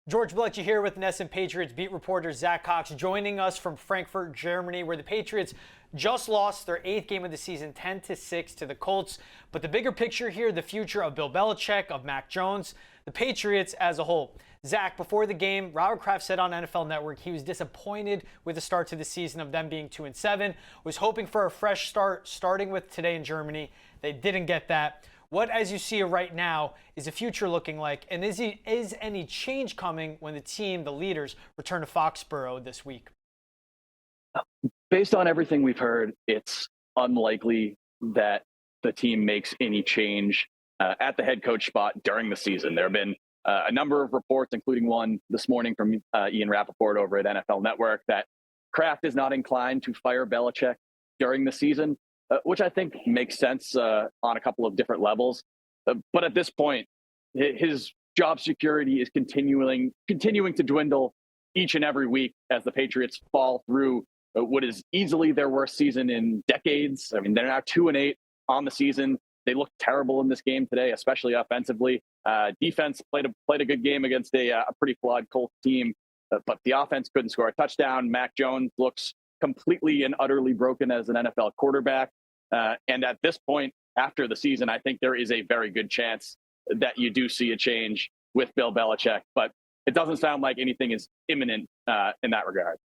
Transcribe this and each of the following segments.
George Blechy here with NESN Patriots beat reporter Zack Cox joining us from Frankfurt, Germany, where the Patriots just lost their 8th game of the season 10-6 to the Colts. But the bigger picture here, the future of Bill Belichick, of Mac Jones, the Patriots as a whole. Zack, before the game, Robert Kraft said on NFL Network he was disappointed with the start to the season of them being 2-7, was hoping for a fresh start starting with today in Germany. They didn't get that. What, as you see it right now, is the future looking like? And is any change coming when the team, the leaders, return to Foxborough this week? Based on everything we've heard, it's unlikely that the team makes any change at the head coach spot during the season. There have been a number of reports, including one this morning from Ian Rappaport over at NFL Network, that Kraft is not inclined to fire Belichick during the season. Which I think makes sense on a couple of different levels. But at this point, his job security is continuing to dwindle each and every week as the Patriots fall through what is easily their worst season in decades. I mean, they're now 2-8 on the season. They look terrible in this game today, especially offensively. Defense played a good game against a pretty flawed Colts team, but the offense couldn't score a touchdown. Mac Jones looks completely and utterly broken as an NFL quarterback. And at this point, after the season, I think there is a very good chance that you do see a change with Bill Belichick, but it doesn't sound like anything is imminent in that regard.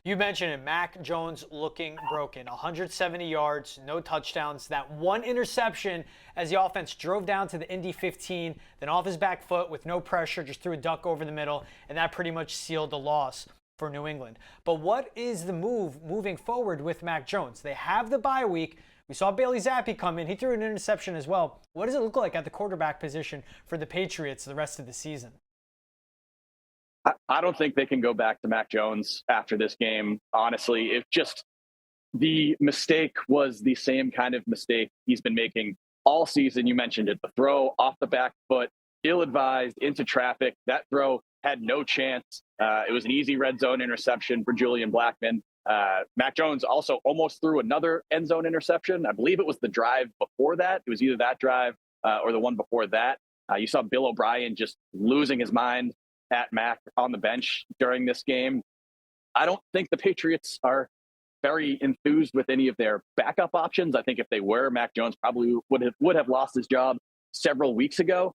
You mentioned it, Mac Jones looking broken. 170 yards, no touchdowns, that one interception as the offense drove down to the Indy 15, then off his back foot with no pressure, just threw a duck over the middle, and that pretty much sealed the loss for New England. But what is the move moving forward with Mac Jones? They have the bye week. We saw Bailey Zappi come in. He threw an interception as well. What does it look like at the quarterback position for the Patriots the rest of the season? I don't think they can go back to Mac Jones after this game. Honestly, if just the mistake was the same kind of mistake he's been making all season. You mentioned it, the throw off the back foot, ill-advised into traffic. That throw had no chance. It was an easy red zone interception for Julian Blackmon. Mac Jones also almost threw another end zone interception. I believe it was the drive before that. It was either that drive or the one before that. You saw Bill O'Brien just losing his mind at Mac on the bench during this game. I don't think the Patriots are very enthused with any of their backup options. I think if they were, Mac Jones probably would have lost his job several weeks ago.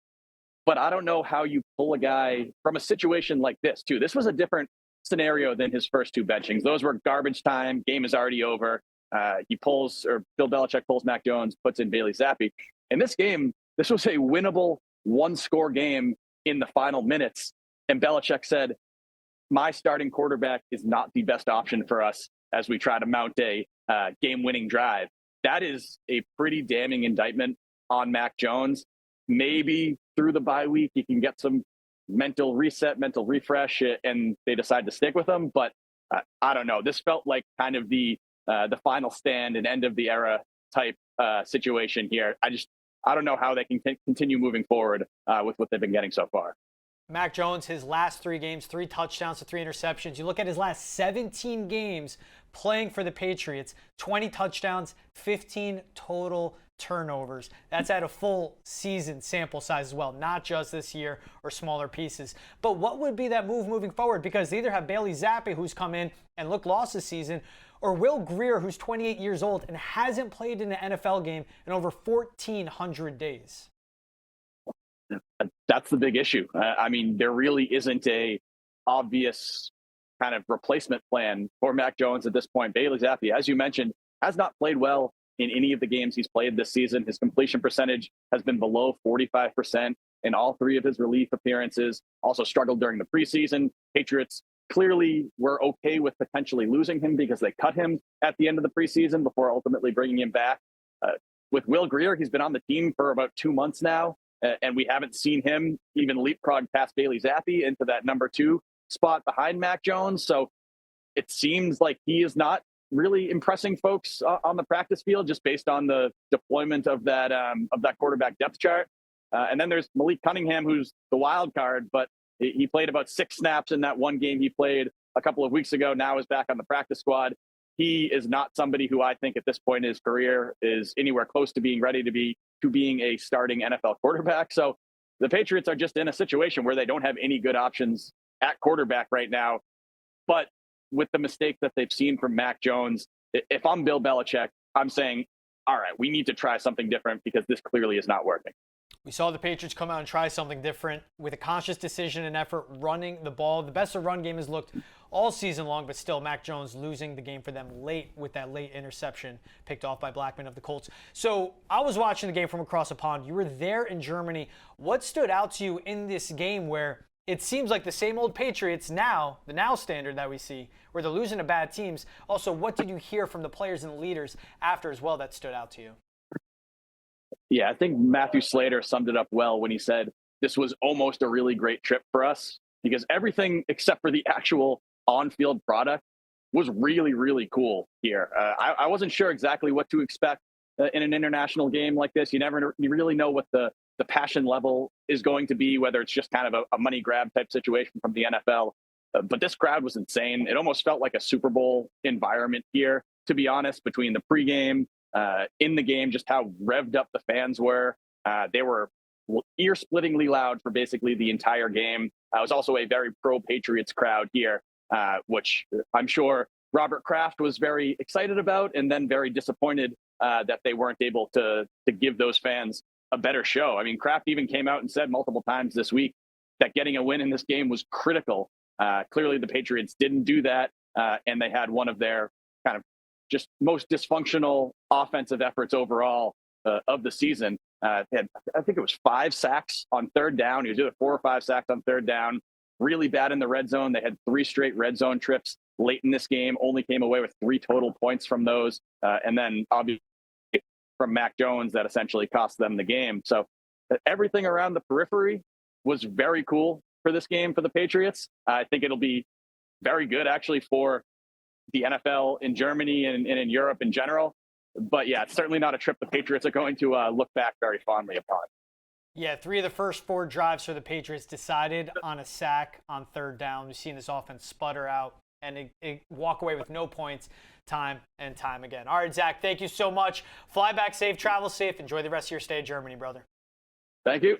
But I don't know how you pull a guy from a situation like this, too. This was a different scenario than his first two benchings. Those were garbage time. Game is already over. Bill Belichick pulls Mac Jones, puts in Bailey Zappi. In this game, this was a winnable one-score game in the final minutes. And Belichick said, my starting quarterback is not the best option for us as we try to mount a game-winning drive. That is a pretty damning indictment on Mac Jones. Maybe through the bye week, he can get some mental reset, mental refresh, and they decide to stick with him. But I don't know. This felt like kind of the final stand and end of the era type situation here. I don't know how they can continue moving forward with what they've been getting so far. Mac Jones, his last 3 games, 3 touchdowns to 3 interceptions. You look at his last 17 games playing for the Patriots, 20 touchdowns, 15 total turnovers. That's at a full season sample size as well, not just this year or smaller pieces. But what would be that move moving forward? Because they either have Bailey Zappi, who's come in and looked lost this season, or Will Grier, who's 28 years old and hasn't played in an NFL game in over 1,400 days. That's the big issue. I mean, there really isn't a obvious kind of replacement plan for Mac Jones at this point. Bailey Zappi, as you mentioned, has not played well in any of the games he's played this season. His completion percentage has been below 45% in all 3 of his relief appearances. Also struggled during the preseason. Patriots clearly were okay with potentially losing him because they cut him at the end of the preseason before ultimately bringing him back. With Will Grier, he's been on the team for about 2 months now, and we haven't seen him even leapfrog past Bailey Zappi into that number 2 spot behind Mac Jones. So it seems like he is not really impressing folks on the practice field just based on the deployment of that quarterback depth chart. And then there's Malik Cunningham, who's the wild card, but he played about 6 snaps in that one game he played a couple of weeks ago, now is back on the practice squad. He is not somebody who I think at this point in his career is anywhere close to being ready to being a starting NFL quarterback. So the Patriots are just in a situation where they don't have any good options at quarterback right now. But with the mistake that they've seen from Mac Jones, if I'm Bill Belichick, I'm saying, all right, we need to try something different because this clearly is not working. We saw the Patriots come out and try something different with a conscious decision and effort running the ball. The best the run game has looked all season long, but still Mac Jones losing the game for them late with that late interception picked off by Blackman of the Colts. So I was watching the game from across the pond. You were there in Germany. What stood out to you in this game where it seems like the same old Patriots now, the now standard that we see, where they're losing to bad teams? Also, what did you hear from the players and the leaders after as well that stood out to you? Yeah, I think Matthew Slater summed it up well when he said this was almost a really great trip for us because everything except for the actual on-field product was really, really cool here. I wasn't sure exactly what to expect in an international game like this. You really know what the passion level is going to be, whether it's just kind of a money grab type situation from the NFL. But this crowd was insane. It almost felt like a Super Bowl environment here, to be honest, between the pregame, in the game, just how revved up the fans were. They were ear-splittingly loud for basically the entire game. It was also a very pro-Patriots crowd here, which I'm sure Robert Kraft was very excited about and then very disappointed that they weren't able to give those fans a better show. I mean, Kraft even came out and said multiple times this week that getting a win in this game was critical. Clearly, the Patriots didn't do that, and they had one of their kind of just most dysfunctional offensive efforts overall of the season. I think it was 5 sacks on third down. He was either 4 or 5 sacks on third down. Really bad in the red zone. They had 3 straight red zone trips late in this game, only came away with 3 total points from those. And then obviously from Mac Jones that essentially cost them the game. So everything around the periphery was very cool for this game for the Patriots. I think it'll be very good actually for the NFL in Germany and in Europe in general. But yeah, it's certainly not a trip the Patriots are going to look back very fondly upon. Yeah, 3 of the first 4 drives for the Patriots decided on a sack on third down. We've seen this offense sputter out and it walk away with no points time and time again. All right, Zach, thank you so much. Fly back safe, travel safe. Enjoy the rest of your stay in Germany, brother. Thank you.